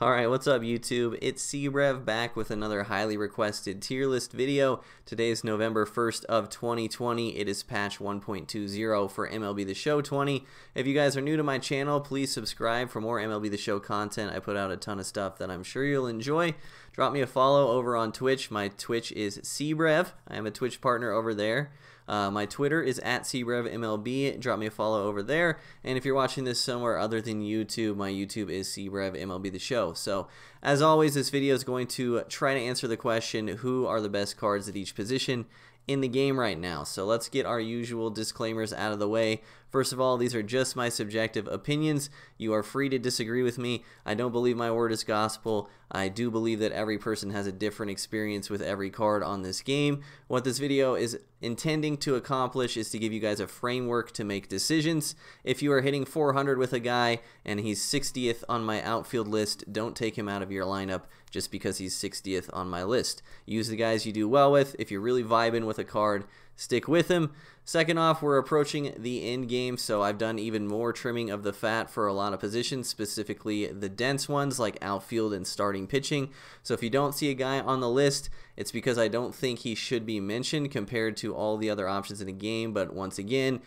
Alright, what's up YouTube? It's CBrev back with another highly requested tier list video. Today is November 1st of 2020. It is patch 1.20 for MLB The Show 20. If you guys are new to my channel, please subscribe for more MLB The Show content. I put out a ton of stuff that I'm sure you'll enjoy. Drop me a follow over on Twitch. My Twitch is CBrev. I am a Twitch partner over there. My Twitter is at CBrevMLB. Drop me a follow over there. And if you're watching this somewhere other than YouTube, my YouTube is CBrevMLB The Show. So, as always, this video is going to try to answer the question, who are the best cards at each position in the game right now? So let's get our usual disclaimers out of the way. First of all, these are just my subjective opinions. You are free to disagree with me. I don't believe my word is gospel. I do believe that every person has a different experience with every card on this game. What this video is intending to accomplish is to give you guys a framework to make decisions. If you are hitting 400 with a guy and he's 60th on my outfield list, don't take him out of your lineup just because he's 60th on my list. Use the guys you do well with. If you're really vibing with a card, stick with him. Second off, we're approaching the end game, so I've done even more trimming of the fat for a lot of positions, specifically the dense ones like outfield and starting pitching. So if you don't see a guy on the list, it's because I don't think he should be mentioned compared to all the other options in the game. But once again,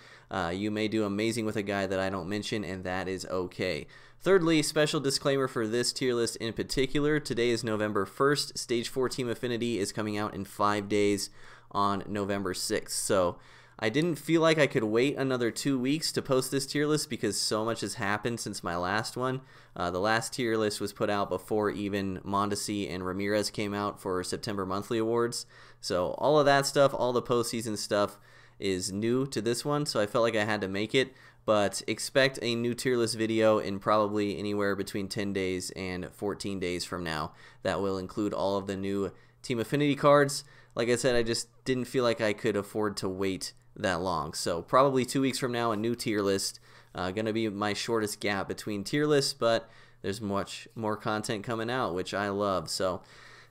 you may do amazing with a guy that I don't mention, and that is okay. Thirdly, special disclaimer for this tier list in particular. Today is November 1st. Stage 4 Team Affinity is coming out in 5 days on November 6th. So I didn't feel like I could wait another 2 weeks to post this tier list because so much has happened since my last one. The last tier list was put out before even Mondesi and Ramirez came out for September monthly awards. So all of that stuff, all the postseason stuff is new to this one, so I felt like I had to make it. But expect a new tier list video in probably anywhere between 10 days and 14 days from now. That will include all of the new Team Affinity cards. Like I said, I just didn't feel like I could afford to wait that long. So probably 2 weeks from now, a new tier list. Gonna be my shortest gap between tier lists, but there's much more content coming out, which I love. So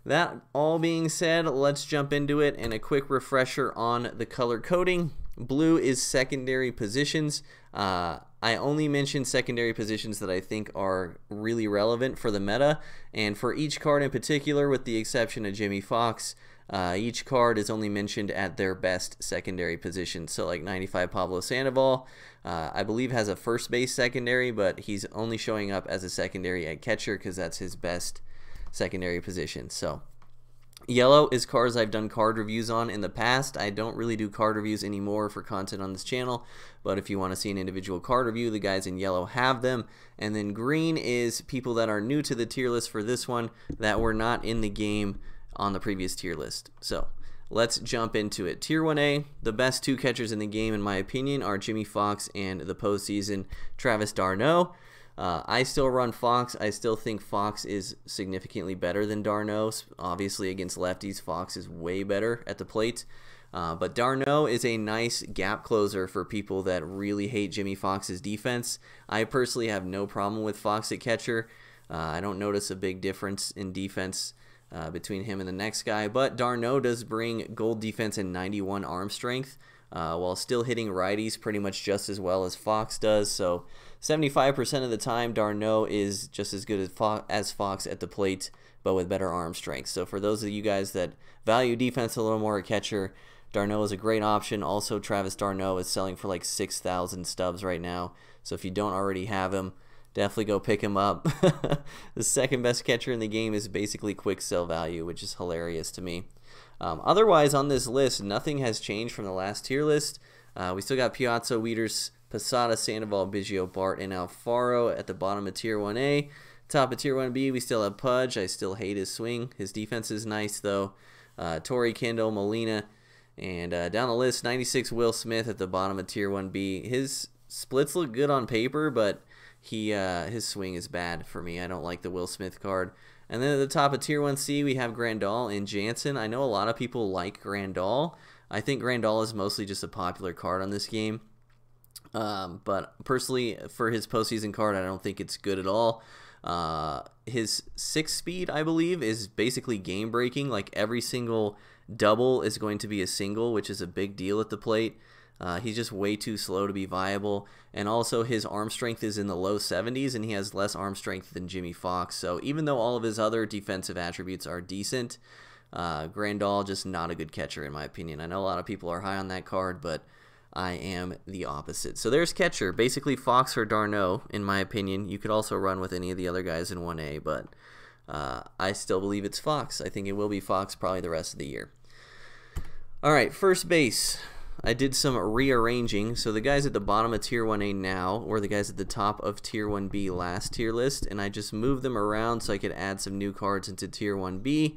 that all being said, let's jump into it. And a quick refresher on the color coding. Blue is secondary positions. I only mention secondary positions that I think are really relevant for the meta, and for each card in particular, with the exception of Jimmy Fox, each card is only mentioned at their best secondary position. So like 95 Pablo Sandoval, I believe has a first base secondary, but he's only showing up as a secondary at catcher because that's his best secondary position. So yellow is cards I've done card reviews on in the past. I don't really do card reviews anymore for content on this channel, but if you want to see an individual card review, the guys in yellow have them. And then green is people that are new to the tier list for this one that were not in the game on the previous tier list. So let's jump into it. Tier 1A, the best two catchers in the game in my opinion are Jimmy Fox and the postseason Travis d'Arnaud. I still run Fox. I still think Fox is significantly better than d'Arnaud. Obviously, against lefties, Fox is way better at the plate. But d'Arnaud is a nice gap closer for people that really hate Jimmy Fox's defense. I personally have no problem with Fox at catcher. I don't notice a big difference in defense between him and the next guy. But d'Arnaud does bring gold defense and 91 arm strength, while still hitting righties pretty much just as well as Fox does. So 75% of the time, d'Arnaud is just as good as Fox at the plate, but with better arm strength. So for those of you guys that value defense a little more at catcher, d'Arnaud is a great option. Also, Travis d'Arnaud is selling for like 6,000 stubs right now. So if you don't already have him, definitely go pick him up. The second best catcher in the game is basically quick sell value, which is hilarious to me. Otherwise, on this list, nothing has changed from the last tier list. We still got Piazza, Wieters, Posada, Sandoval, Biggio, Bart, and Alfaro at the bottom of Tier 1A. Top of Tier 1B, we still have Pudge. I still hate his swing. His defense is nice, though. Torrey, Kendall, Molina, and down the list, 96 Will Smith at the bottom of Tier 1B. His splits look good on paper, but his swing is bad for me. I don't like the Will Smith card. And then at the top of Tier 1C, we have Grandal and Jansen. I know a lot of people like Grandal. I think Grandal is mostly just a popular card on this game. But personally, for his postseason card, I don't think it's good at all. His 6-speed, I believe, is basically game-breaking. Like, every single double is going to be a single, which is a big deal at the plate. He's just way too slow to be viable, and also his arm strength is in the low 70s, and he has less arm strength than Jimmy Fox. So even though all of his other defensive attributes are decent, Grandal just not a good catcher in my opinion. I know a lot of people are high on that card, but I am the opposite. So there's catcher, basically Fox or d'Arnaud in my opinion. You could also run with any of the other guys in 1A, but I still believe it's Fox. I think it will be Fox probably the rest of the year. All right, first base. I did some rearranging. So the guys at the bottom of Tier 1A now were the guys at the top of Tier 1B last tier list, and I just moved them around so I could add some new cards into Tier 1B.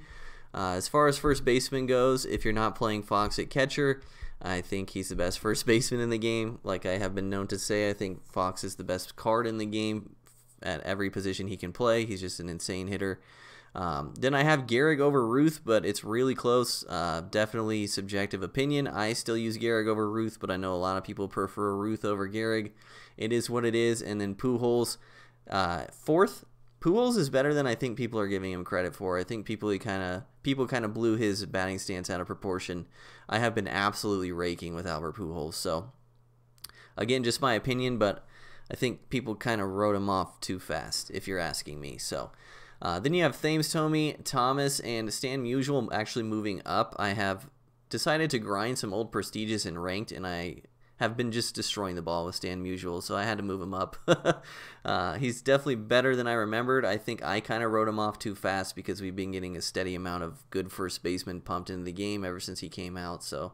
As far as first baseman goes, if you're not playing Fox at catcher, I think he's the best first baseman in the game. Like I have been known to say, I think Fox is the best card in the game at every position he can play. He's just an insane hitter. Then I have Gehrig over Ruth, but it's really close. Definitely subjective opinion. I still use Gehrig over Ruth, but I know a lot of people prefer Ruth over Gehrig. It is what it is. And then Pujols, fourth. Pujols is better than I think people are giving him credit for. I think people kind of blew his batting stance out of proportion. I have been absolutely raking with Albert Pujols. So again, just my opinion, but I think people kind of wrote him off too fast, if you're asking me. So then you have Thames Tomey, Thomas, and Stan Musial actually moving up. I have decided to grind some old prestigious and ranked, and I have been just destroying the ball with Stan Musial, so I had to move him up. He's definitely better than I remembered. I think I kind of wrote him off too fast because we've been getting a steady amount of good first basemen pumped into the game ever since he came out. So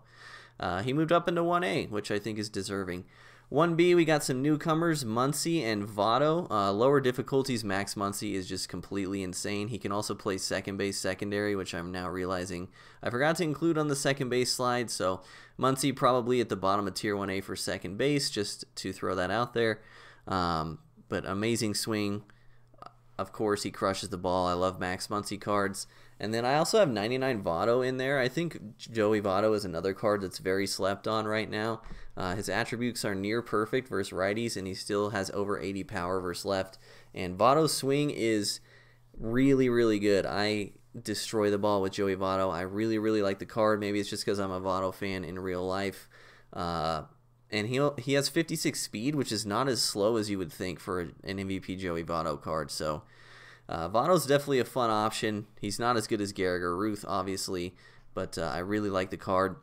he moved up into 1A, which I think is deserving. 1B, we got some newcomers, Muncy and Votto. Lower difficulties, Max Muncy is just completely insane. He can also play second base secondary, which I'm now realizing I forgot to include on the second base slide. So Muncy probably at the bottom of Tier 1A for second base, just to throw that out there. But amazing swing. Of course, he crushes the ball. I love Max Muncy cards. And then I also have 99 Votto in there. I think Joey Votto is another card that's very slept on right now. His attributes are near perfect versus righties, and he still has over 80 power versus left. And Votto's swing is really, really good. I destroy the ball with Joey Votto. I really, really like the card. Maybe it's just because I'm a Votto fan in real life. And he has 56 speed, which is not as slow as you would think for an MVP Joey Votto card. So Votto's definitely a fun option. He's not as good as Gehrig or Ruth, obviously, but I really like the card.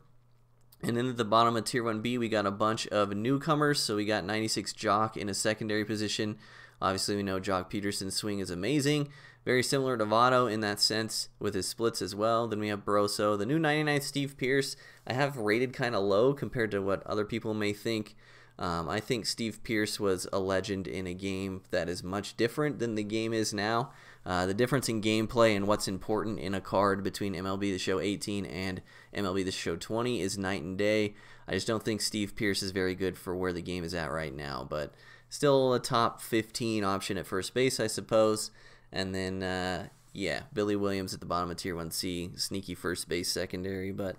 And then at the bottom of Tier 1B, we got a bunch of newcomers. So we got 96 Jock in a secondary position. Obviously, we know Jock Peterson's swing is amazing. Very similar to Votto in that sense with his splits as well. Then we have Barroso. The new 99 Steve Pearce, I have rated kind of low compared to what other people may think. I think Steve Pearce was a legend in a game that is much different than the game is now. The difference in gameplay and what's important in a card between MLB The Show 18 and MLB The Show 20 is night and day. I just don't think Steve Pearce is very good for where the game is at right now, but still a top 15 option at first base, I suppose. And then, yeah, Billy Williams at the bottom of Tier 1C, sneaky first base secondary, but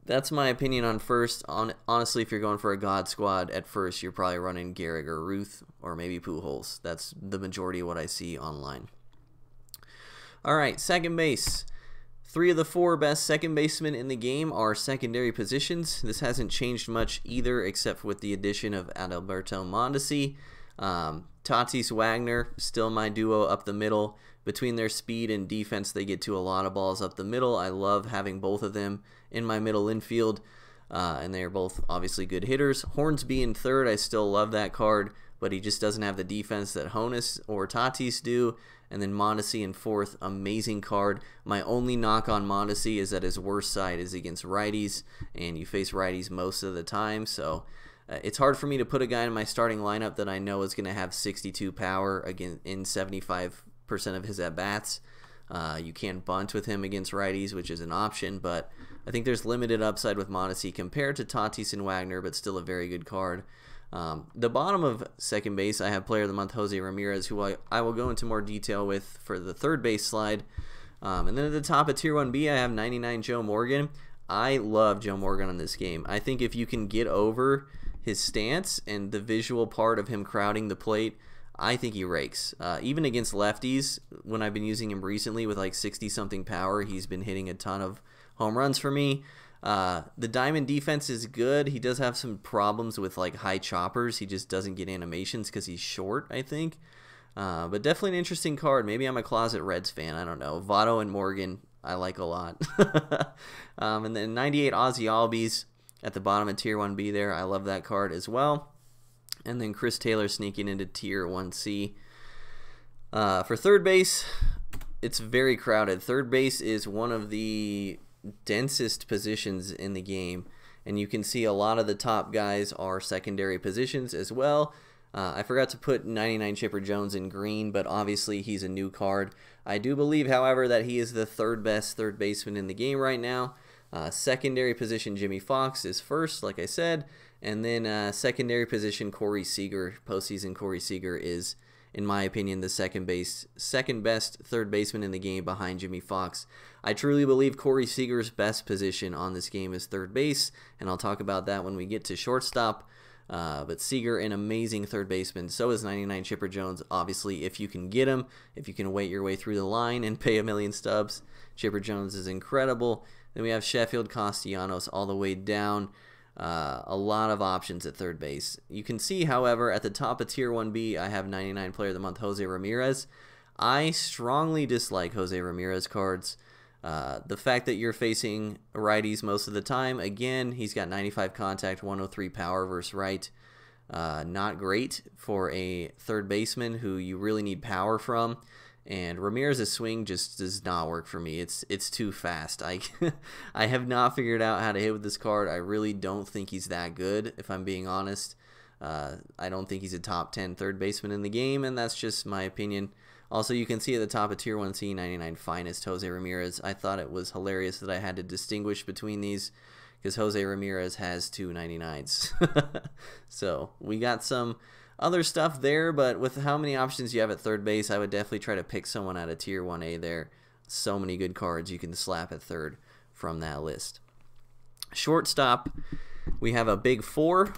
that's my opinion on first. Honestly, if you're going for a God squad at first, you're probably running Gehrig or Ruth or maybe Pujols. That's the majority of what I see online. All right, second base. 3 of the 4 best second basemen in the game are secondary positions. This hasn't changed much either, except with the addition of Adalberto Mondesi. Tatis Wagner, still my duo up the middle. Between their speed and defense, they get to a lot of balls up the middle. I love having both of them in my middle infield, and they are both obviously good hitters. Hornsby in third, I still love that card, but he just doesn't have the defense that Honus or Tatis do. And then Mondesi in fourth, amazing card. My only knock on Mondesi is that his worst side is against righties, and you face righties most of the time, so it's hard for me to put a guy in my starting lineup that I know is going to have 62 power again in 75% of his at-bats. You can bunt with him against righties, which is an option, but I think there's limited upside with Mondesi compared to Tatis and Wagner, but still a very good card. The bottom of second base, I have Player of the Month Jose Ramirez, who I will go into more detail with for the third base slide. And then at the top of Tier 1B, I have 99 Joe Morgan. I love Joe Morgan on this game. I think if you can get over his stance and the visual part of him crowding the plate, I think he rakes. Even against lefties, when I've been using him recently with like 60-something power, he's been hitting a ton of home runs for me. The diamond defense is good. He does have some problems with like high choppers. He just doesn't get animations because he's short, I think. But definitely an interesting card. Maybe I'm a closet Reds fan. I don't know. Votto and Morgan I like a lot. And then 98 Ozzy Albies at the bottom of Tier 1B there. I love that card as well. And then Chris Taylor sneaking into Tier 1C. For third base, it's very crowded. Third base is one of the densest positions in the game, and you can see a lot of the top guys are secondary positions as well. I forgot to put 99 Chipper Jones in green, but obviously he's a new card. I do believe, however, that he is the third best third baseman in the game right now. Secondary position Jimmy Fox is first, like I said, and then secondary position Corey Seager, postseason Corey Seager is, in my opinion, the second best third baseman in the game behind Jimmy Fox. I truly believe Corey Seager's best position on this game is third base, and I'll talk about that when we get to shortstop. But Seager, an amazing third baseman. So is 99 Chipper Jones, obviously, if you can get him, if you can wait your way through the line and pay $1 million stubs. Chipper Jones is incredible. Then we have Sheffield, Castellanos all the way down. A lot of options at third base. You can see, however, at the top of Tier 1B, I have 99 Player of the Month, Jose Ramirez. I strongly dislike Jose Ramirez cards. The fact that you're facing righties most of the time, again, he's got 95 contact, 103 power versus right. Not great for a third baseman who you really need power from. And Ramirez's swing just does not work for me. It's too fast. I have not figured out how to hit with this card. I really don't think he's that good, if I'm being honest. I don't think he's a top 10 third baseman in the game, and that's just my opinion. Also, you can see at the top of Tier 1C, 99 Finest, Jose Ramirez. I thought it was hilarious that I had to distinguish between these because Jose Ramirez has two 99s. So we got some other stuff there, but with how many options you have at third base, I would definitely try to pick someone out of Tier 1A there. So many good cards you can slap at third from that list. Shortstop, we have a big four.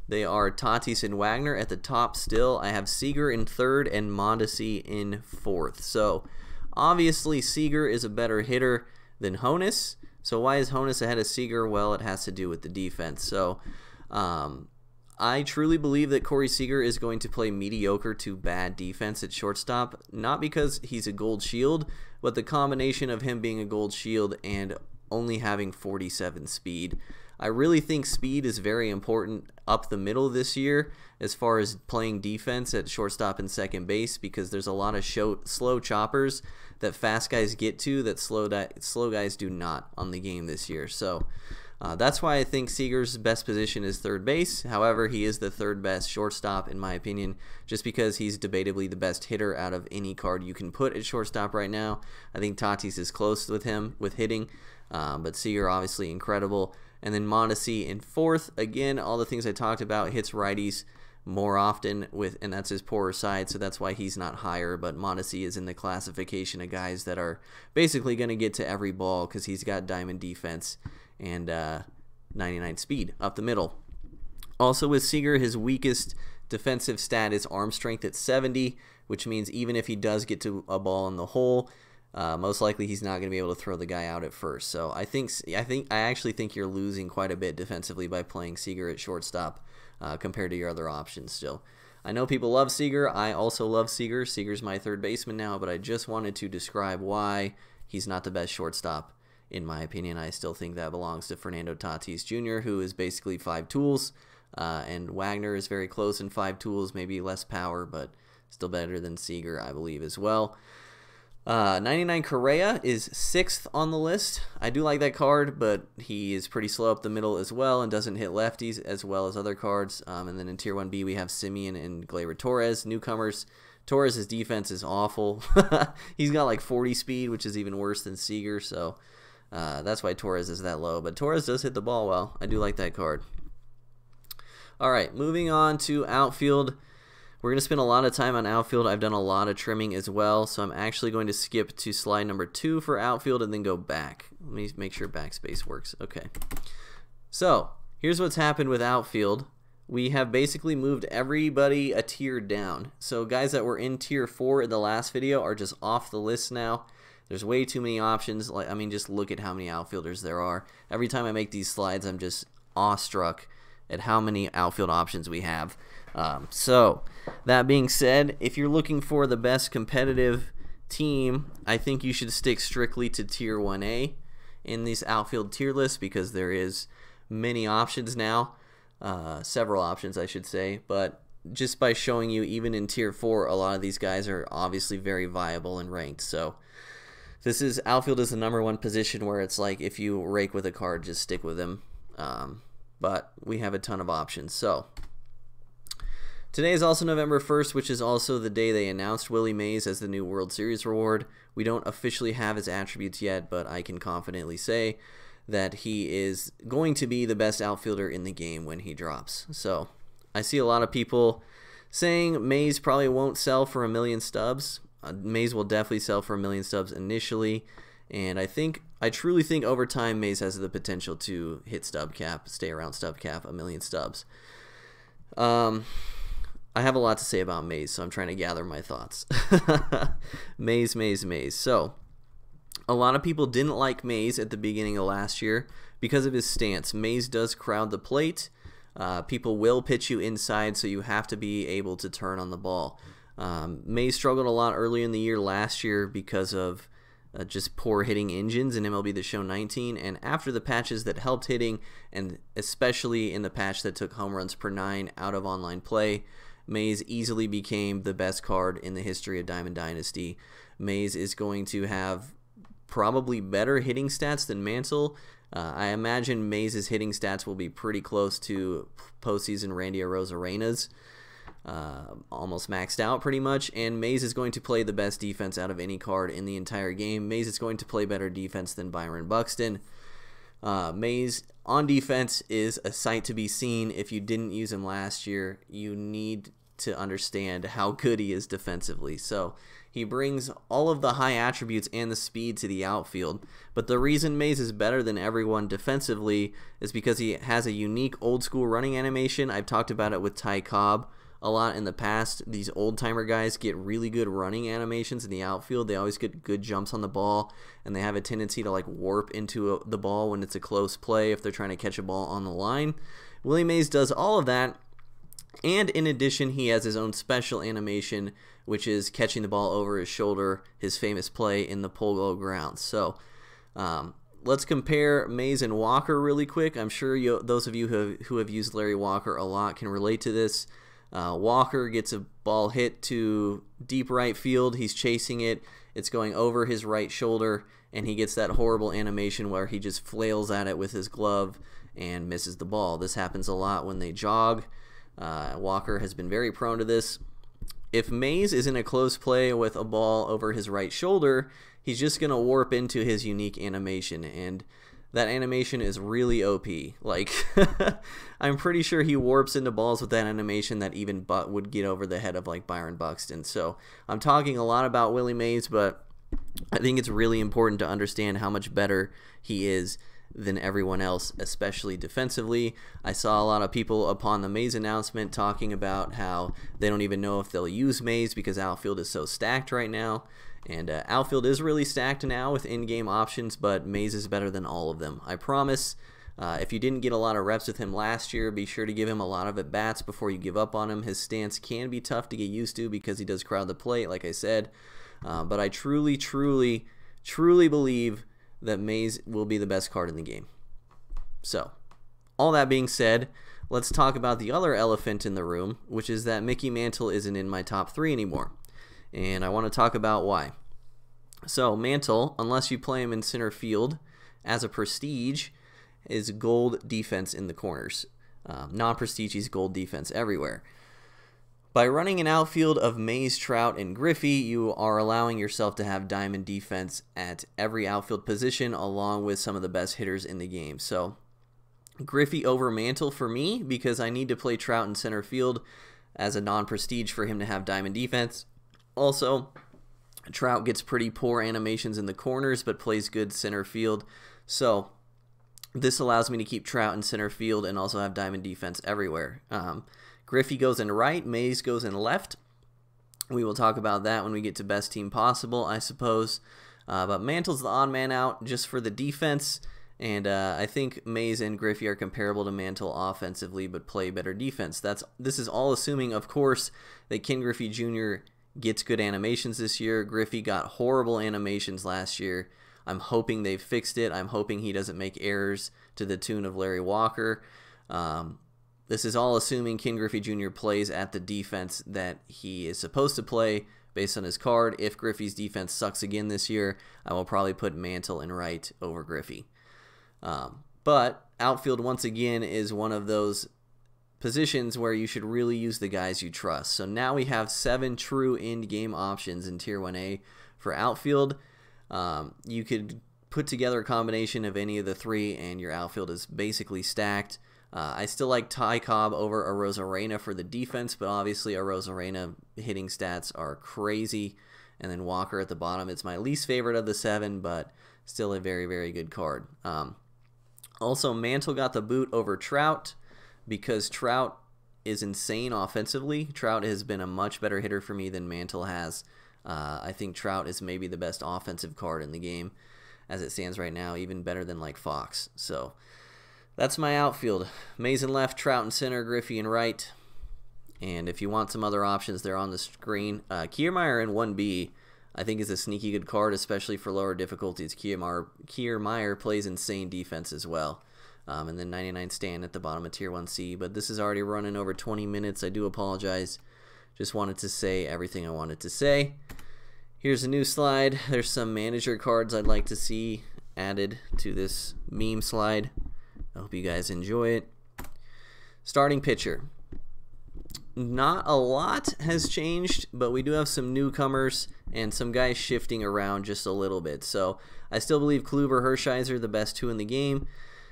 They are Tatis and Wagner at the top still. I have Seager in third and Mondesi in fourth. So obviously Seager is a better hitter than Honus. So why is Honus ahead of Seager? Well, it has to do with the defense. So I truly believe that Corey Seager is going to play mediocre to bad defense at shortstop. Not because he's a gold shield, but the combination of him being a gold shield and only having 47 speed. I really think speed is very important up the middle this year as far as playing defense at shortstop and second base, because there's a lot of slow choppers that fast guys get to that slow guys do not on the game this year. So that's why I think Seager's best position is third base. However, he is the third best shortstop in my opinion, just because he's debatably the best hitter out of any card you can put at shortstop right now. I think Tatis is close with him with hitting, but Seager obviously incredible. And then Mondesi in fourth. Again, all the things I talked about, hits righties more often, and that's his poorer side, so that's why he's not higher. But Mondesi is in the classification of guys that are basically going to get to every ball because he's got diamond defense and 99 speed up the middle. Also with Seager, his weakest defensive stat is arm strength at 70, which means even if he does get to a ball in the hole, most likely he's not going to be able to throw the guy out at first. So I actually think you're losing quite a bit defensively by playing Seager at shortstop compared to your other options still. I know people love Seager. I also love Seager. Seager's my third baseman now, but I just wanted to describe why he's not the best shortstop. In my opinion, I still think that belongs to Fernando Tatis Jr., who is basically 5 tools, and Wagner is very close in 5 tools, maybe less power, but still better than Seager, I believe, as well. 99 Correa is 6th on the list. I do like that card, but he is pretty slow up the middle as well and doesn't hit lefties as well as other cards. And then in Tier 1B, we have Simeon and Gleyber Torres, newcomers. Torres' defense is awful. He's got like 40 speed, which is even worse than Seager, so that's why Torres is that low. But Torres does hit the ball well. I do like that card. All right, moving on to outfield. We're going to spend a lot of time on outfield. I've done a lot of trimming as well, so I'm actually going to skip to slide number 2 for outfield and then go back. Let me make sure backspace works. Okay. So here's what's happened with outfield. we have basically moved everybody a tier down. So guys that were in tier 4 in the last video are just off the list now. There's way too many options. Like, I mean, just look at how many outfielders there are. Every time I make these slides, I'm just awestruck at how many outfield options we have. So that being said, if you're looking for the best competitive team, I think you should stick strictly to tier 1A in these outfield tier lists, because there is many options now, several options I should say, but just by showing you even in tier 4, a lot of these guys are obviously very viable and ranked. So this is, outfield is the #1 position where it's like, if you rake with a card, just stick with him. But we have a ton of options. So today is also November 1st, which is also the day they announced Willie Mays as the new World Series reward. We don't officially have his attributes yet, but I can confidently say that he is going to be the best outfielder in the game when he drops. So I see a lot of people saying Mays probably won't sell for 1 million stubs. Mays will definitely sell for 1 million stubs initially, and I truly think over time Mays has the potential to hit stub cap, stay around stub cap, 1 million stubs. I have a lot to say about Mays, so I'm trying to gather my thoughts. Mays. So a lot of people didn't like Mays at the beginning of last year because of his stance. Mays does crowd the plate. People will pitch you inside, so you have to be able to turn on the ball. Mays struggled a lot early in the year last year because of just poor hitting engines in MLB The Show 19, and after the patches that helped hitting, and especially in the patch that took home runs per 9 out of online play, Mays easily became the best card in the history of Diamond Dynasty. Mays is going to have probably better hitting stats than Mantle. I imagine Mays' hitting stats will be pretty close to postseason Randy Arozarena's. Almost maxed out pretty much, and Mays is going to play the best defense out of any card in the entire game. Mays is going to play better defense than Byron Buxton. Mays on defense is a sight to be seen. If you didn't use him last year, you need to understand how good he is defensively. So he brings all of the high attributes and the speed to the outfield, but the reason Mays is better than everyone defensively is because he has a unique old school running animation. I've talked about it with Ty Cobb a lot in the past. These old timer guys get really good running animations in the outfield. They always get good jumps on the ball, and they have a tendency to like warp into the ball when it's a close play if they're trying to catch a ball on the line. Willie Mays does all of that, and in addition he has his own special animation, which is catching the ball over his shoulder, his famous play in the polo grounds. So let's compare Mays and Walker really quick. I'm sure those of you who have used Larry Walker a lot can relate to this. Walker gets a ball hit to deep right field. He's chasing it. It's going over his right shoulder, and he gets that horrible animation where he just flails at it with his glove and misses the ball. This happens a lot when they jog. Walker has been very prone to this. If Mays is in a close play with a ball over his right shoulder, he's just going to warp into his unique animation, and that animation is really OP. Like, I'm pretty sure he warps into balls with that animation that even Butt would get over the head of like Byron Buxton. So I'm talking a lot about Willie Mays, but I think it's really important to understand how much better he is than everyone else, especially defensively. I saw a lot of people upon the Mays announcement talking about how they don't even know if they'll use Mays because outfield is so stacked right now. And outfield is really stacked now with in-game options, but Mays is better than all of them, I promise. If you didn't get a lot of reps with him last year, be sure to give him a lot of at-bats before you give up on him. His stance can be tough to get used to because he does crowd the plate, like I said. But I truly believe that Mays will be the best card in the game. So, all that being said, let's talk about the other elephant in the room, which is that Mickey Mantle isn't in my top 3 anymore. And I want to talk about why. So Mantle, unless you play him in center field as a prestige, is gold defense in the corners. Non-prestige, he's gold defense everywhere. By running an outfield of Mays, Trout, and Griffey, you are allowing yourself to have diamond defense at every outfield position along with some of the best hitters in the game. So Griffey over Mantle for me because I need to play Trout in center field as a non-prestige for him to have diamond defense. Also, Trout gets pretty poor animations in the corners but plays good center field. So This allows me to keep Trout in center field and also have diamond defense everywhere. Griffey goes in right, Mays goes in left. We will talk about that when we get to best team possible, I suppose. But Mantle's the odd man out just for the defense. And I think Mays and Griffey are comparable to Mantle offensively, but play better defense. This is all assuming, of course, that Ken Griffey Jr. gets good animations this year. Griffey got horrible animations last year. I'm hoping they've fixed it. I'm hoping he doesn't make errors to the tune of Larry Walker. This is all assuming Ken Griffey Jr. plays at the defense that he is supposed to play based on his card. If Griffey's defense sucks again this year, I will probably put Mantle in right over Griffey. But outfield, once again, is one of those positions where you should really use the guys you trust. So now we have 7 true end-game options in Tier 1A for outfield. You could put together a combination of any of the 3, and your outfield is basically stacked. I still like Ty Cobb over Arozarena for the defense, but obviously Arozarena hitting stats are crazy. And then Walker at the bottom. It's my least favorite of the 7, but still a very, very good card. Also, Mantle got the boot over Trout because Trout is insane offensively. Trout has been a much better hitter for me than Mantle has. I think Trout is maybe the best offensive card in the game as it stands right now, even better than like Fox. So that's my outfield. Mays in left, Trout in center, Griffey in right. And if you want some other options, they're on the screen. Kiermaier in 1B, I think, is a sneaky good card, especially for lower difficulties. Kiermaier plays insane defense as well. And then 99 Stan at the bottom of Tier 1C. But this is already running over 20 minutes. I do apologize. Just wanted to say everything I wanted to say. Here's a new slide. There's some manager cards I'd like to see added to this meme slide. I hope you guys enjoy it. Starting pitcher. Not a lot has changed, but we do have some newcomers and some guys shifting around just a little bit. So I still believe Kluber, Hershiser, the best 2 in the game.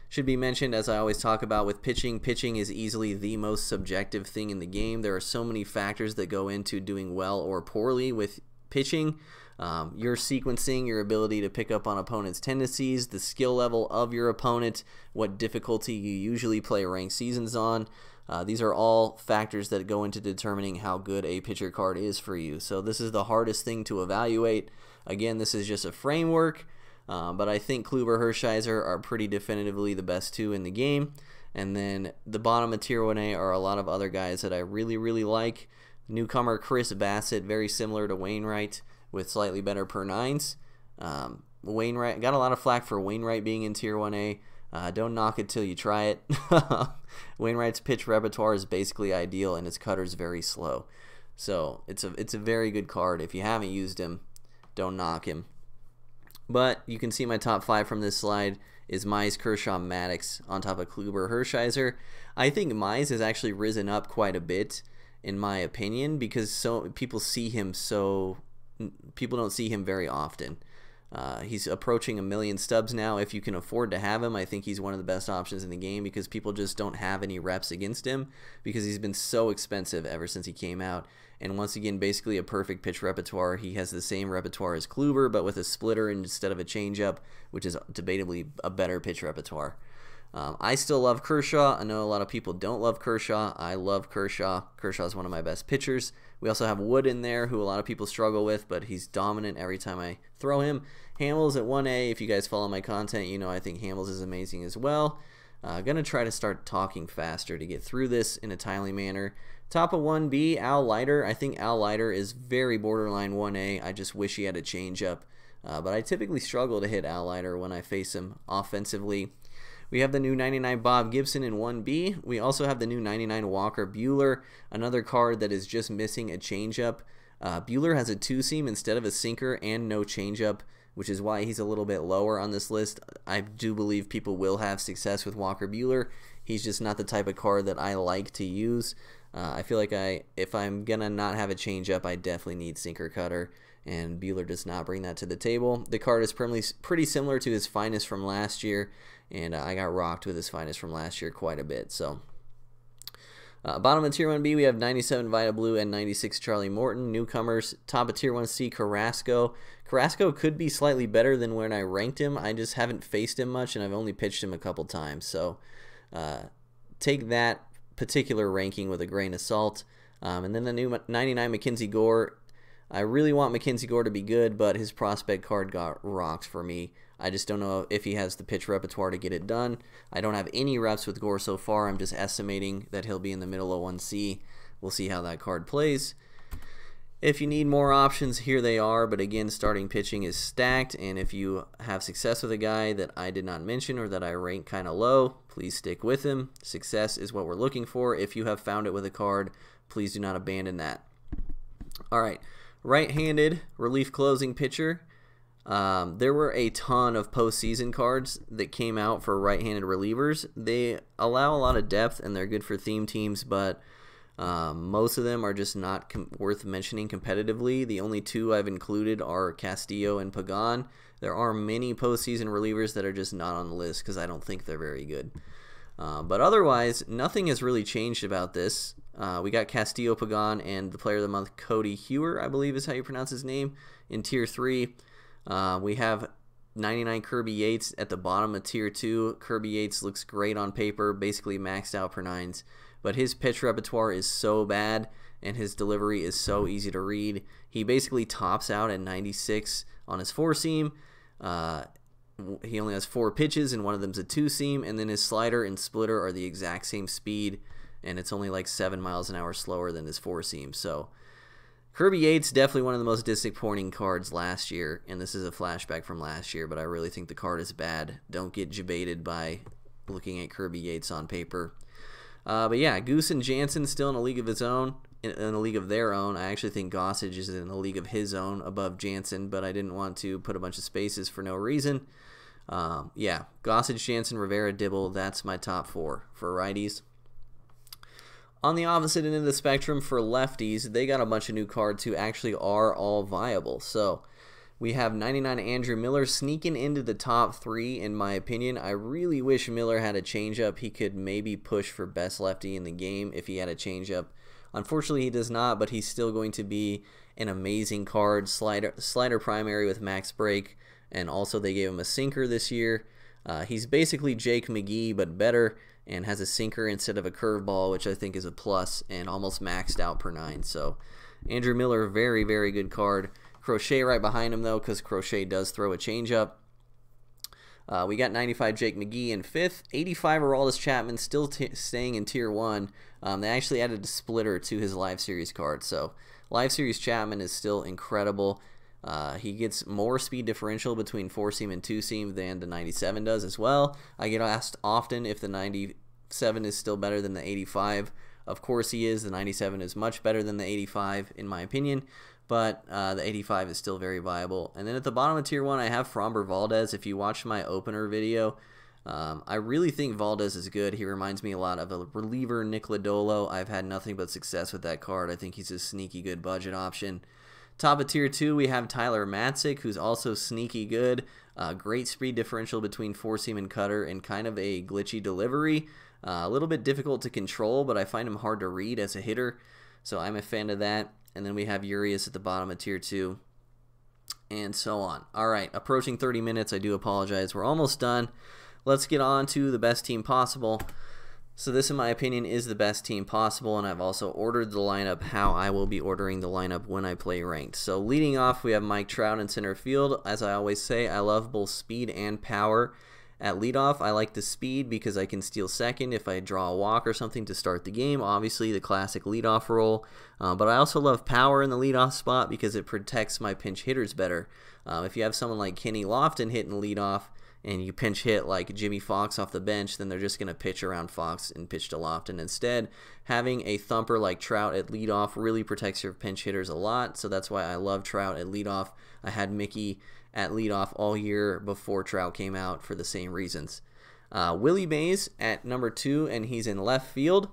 Should be mentioned, as I always talk about with pitching. Pitching is easily the most subjective thing in the game. There are so many factors that go into doing well or poorly with pitching. Your sequencing, your ability to pick up on opponents' tendencies, the skill level of your opponent, what difficulty you usually play ranked seasons on. These are all factors that go into determining how good a pitcher card is for you. So this is the hardest thing to evaluate. Again, this is just a framework, but I think Kluber, Hershiser are pretty definitively the best 2 in the game. And then the bottom of Tier 1A are a lot of other guys that I really, really like. Newcomer Chris Bassett, very similar to Wainwright with slightly better per 9s. Wainwright got a lot of flack for Wainwright being in Tier 1A. Don't knock it till you try it. Wainwright's pitch repertoire is basically ideal, and his cutter's very slow. So it's a very good card. If you haven't used him, don't knock him. But you can see my top 5 from this slide is Mize, Kershaw, Maddox on top of Kluber, Hershiser. I think Mize has actually risen up quite a bit, in my opinion, because people don't see him very often. He's approaching 1 million stubs now. If you can afford to have him, I think he's one of the best options in the game because people just don't have any reps against him because he's been so expensive ever since he came out. And once again, basically a perfect pitch repertoire. He has the same repertoire as Kluber, but with a splitter instead of a changeup, which is debatably a better pitch repertoire. I still love Kershaw. I know a lot of people don't love Kershaw. I love Kershaw. Kershaw is one of my best pitchers. We also have Wood in there, who a lot of people struggle with, but he's dominant every time I throw him. Hamels at 1A. If you guys follow my content, you know I think Hamels is amazing as well. Going to try to start talking faster to get through this in a timely manner. Top of 1B, Al Leiter. I think Al Leiter is very borderline 1A. I just wish he had a changeup. But I typically struggle to hit Al Leiter when I face him offensively. We have the new 99 Bob Gibson in 1B. We also have the new 99 Walker Buehler, another card that is just missing a changeup. Buehler has a 2-seam instead of a sinker and no changeup, which is why he's a little bit lower on this list. I do believe people will have success with Walker Buehler. He's just not the type of card that I like to use. I feel like if I'm going to not have a changeup, I definitely need sinker cutter, and Buehler does not bring that to the table. The card is pretty similar to his finest from last year, and I got rocked with his finest from last year quite a bit. So Bottom of Tier 1B, we have 97 Vida Blue and 96 Charlie Morton. Newcomers, top of Tier 1C, Carrasco. Carrasco could be slightly better than when I ranked him. I just haven't faced him much, and I've only pitched him a couple times. So take that particular ranking with a grain of salt. And then the new 99 Mackenzie Gore. I really want Mackenzie Gore to be good, but his prospect card got rocked for me. I just don't know if he has the pitch repertoire to get it done. I don't have any reps with Gore so far. I'm just estimating that he'll be in the middle of 1C. We'll see how that card plays. If you need more options, here they are. But again, starting pitching is stacked. And if you have success with a guy that I did not mention or that I rank kind of low, please stick with him. Success is what we're looking for. If you have found it with a card, please do not abandon that. All right. Right-handed relief closing pitcher. There were a ton of postseason cards that came out for right-handed relievers. They allow a lot of depth and they're good for theme teams, but most of them are just not worth mentioning competitively. The only two I've included are Castillo and Pagan. There are many postseason relievers that are just not on the list because I don't think they're very good. But otherwise, nothing has really changed about this. We got Castillo, Pagan, and the Player of the Month, Cody Hewer, I believe is how you pronounce his name, in Tier 3. We have 99 Kirby Yates at the bottom of Tier 2. Kirby Yates looks great on paper, basically maxed out per 9s. But his pitch repertoire is so bad, and his delivery is so easy to read. He basically tops out at 96 on his 4-seam. He only has 4 pitches, and one of them's a 2-seam, and then his slider and splitter are the exact same speed, and it's only like 7 miles an hour slower than his 4-seam. So Kirby Yates, definitely one of the most disappointing cards last year, and this is a flashback from last year, but I really think the card is bad. Don't get jebaited by looking at Kirby Yates on paper. But yeah, Goose and Jansen still in a league of his own, in a league of their own. I actually think Gossage is in a league of his own above Jansen, but I didn't want to put a bunch of spaces for no reason. Yeah, Gossage, Jansen, Rivera, Dibble, that's my top 4 for righties. On the opposite end of the spectrum for lefties, they got a bunch of new cards who actually are all viable. So we have 99 Andrew Miller sneaking into the top 3 in my opinion. I really wish Miller had a changeup. He could maybe push for best lefty in the game if he had a changeup. Unfortunately, he does not, but he's still going to be an amazing card. Slider primary with max break, and also they gave him a sinker this year. He's basically Jake McGee, but better, and has a sinker instead of a curveball, which I think is a plus, and almost maxed out per 9. So Andrew Miller, very, very good card. Crochet right behind him, though, because Crochet does throw a changeup. We got 95 Jake McGee in 5th. 85 Aroldis Chapman, still staying in Tier 1. They actually added a splitter to his Live Series card. So Live Series Chapman is still incredible. He gets more speed differential between 4-seam and 2-seam than the 97 does as well. I get asked often if the 97 is still better than the 85. Of course he is. The 97 is much better than the 85 in my opinion, but the 85 is still very viable. And then at the bottom of Tier 1, I have Framber Valdez. If you watch my opener video, I really think Valdez is good. He reminds me a lot of a reliever, Nick Lodolo. I've had nothing but success with that card. I think he's a sneaky good budget option. Top of Tier 2, we have Tyler Matzik, who's also sneaky good. Great speed differential between 4-seam and cutter, and kind of a glitchy delivery. A little bit difficult to control, but I find him hard to read as a hitter, so I'm a fan of that. And then we have Urias at the bottom of Tier 2, and so on. All right, approaching 30 minutes. I do apologize. We're almost done. Let's get on to the best team possible. So this, in my opinion, is the best team possible, and I've also ordered the lineup how I will be ordering the lineup when I play ranked. So leading off, we have Mike Trout in center field. As I always say, I love both speed and power. At leadoff, I like the speed because I can steal second if I draw a walk or something to start the game. Obviously, the classic leadoff role. But I also love power in the leadoff spot because it protects my pinch hitters better. If you have someone like Kenny Lofton hitting leadoff, and you pinch hit like Jimmy Fox off the bench, then they're just going to pitch around Fox and pitch to Lofton. Instead, having a thumper like Trout at leadoff really protects your pinch hitters a lot, so that's why I love Trout at leadoff. I had Mickey at leadoff all year before Trout came out for the same reasons. Willie Mays at number 2, and he's in left field.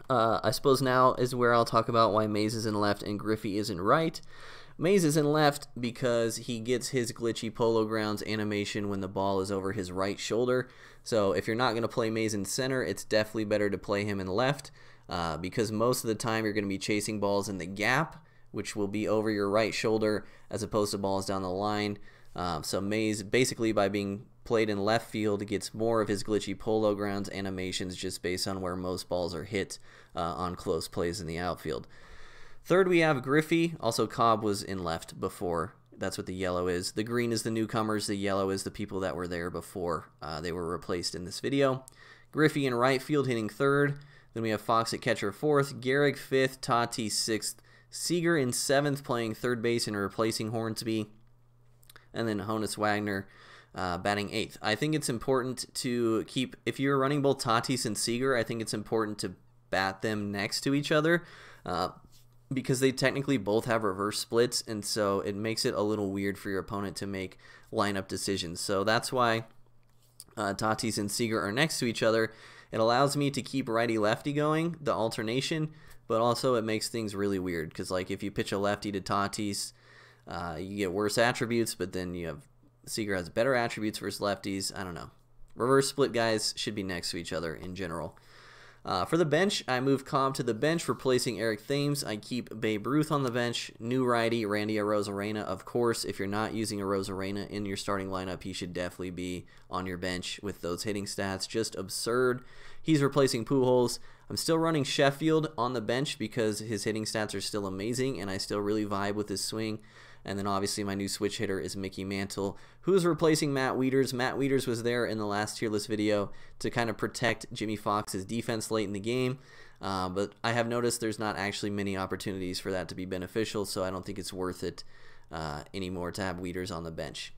I suppose now is where I'll talk about why Mays is in left and Griffey is in right. Mays is in left because he gets his glitchy Polo Grounds animation when the ball is over his right shoulder. So if you're not going to play Mays in center, it's definitely better to play him in left. because most of the time you're going to be chasing balls in the gap, which will be over your right shoulder, as opposed to balls down the line. So Mays, basically by being played in left field, gets more of his glitchy polo grounds animations just based on where most balls are hit on close plays in the outfield. Third, we have Griffey. Also, Cobb was in left before. That's what the yellow is. The green is the newcomers. The yellow is the people that were there before they were replaced in this video. Griffey in right field hitting third. Then we have Fox at catcher fourth. Gehrig fifth. Tatis sixth. Seager in seventh playing third base and replacing Hornsby. And then Honus Wagner batting eighth. I think it's important to keep, if you're running both Tatis and Seager, I think it's important to bat them next to each other. Because they technically both have reverse splits, and so it makes it a little weird for your opponent to make lineup decisions. So that's why Tatis and Seager are next to each other. It allows me to keep righty-lefty going, the alternation, but also it makes things really weird because, like, if you pitch a lefty to Tatis, you get worse attributes, but then you have Seager has better attributes versus lefties. I don't know. Reverse split guys should be next to each other in general. For the bench, I move Cobb to the bench, replacing Eric Thames. I keep Babe Ruth on the bench. New righty, Randy Arozarena. Of course, if you're not using Arozarena in your starting lineup, he should definitely be on your bench with those hitting stats. Just absurd. He's replacing Pujols. I'm still running Sheffield on the bench because his hitting stats are still amazing, and I still really vibe with his swing. And then obviously my new switch hitter is Mickey Mantle, who's replacing Matt Wieters. Matt Wieters was there in the last tier list video to kind of protect Jimmy Fox's defense late in the game. But I have noticed there's not actually many opportunities for that to be beneficial, so I don't think it's worth it anymore to have Wieters on the bench.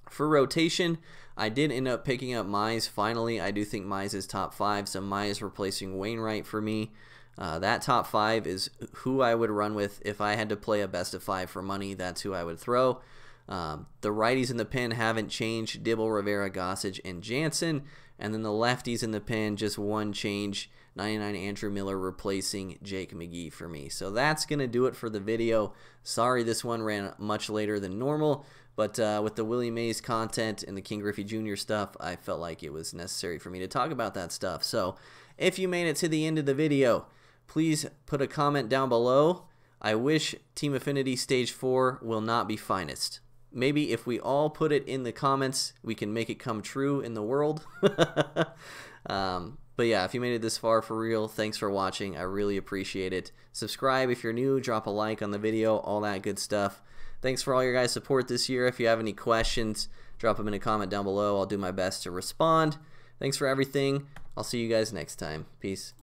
For rotation, I did end up picking up Mize finally. I do think Mize is top 5, so Mize replacing Wainwright for me. That top 5 is who I would run with if I had to play a best of 5 for money. That's who I would throw. The righties in the pen haven't changed: Dibble, Rivera, Gossage, and Jansen. And then the lefties in the pen, just one change: 99 Andrew Miller replacing Jake McGee for me. So that's going to do it for the video. Sorry this one ran much later than normal, but with the Willie Mays content and the King Griffey Jr. stuff, I felt like it was necessary for me to talk about that stuff. So if you made it to the end of the video, please put a comment down below. I wish Team Affinity Stage 4 will not be finest. Maybe if we all put it in the comments, we can make it come true in the world. But yeah, if you made it this far, for real, thanks for watching. I really appreciate it. Subscribe if you're new, drop a like on the video, all that good stuff. Thanks for all your guys' support this year. If you have any questions, drop them in a comment down below. I'll do my best to respond. Thanks for everything. I'll see you guys next time. Peace.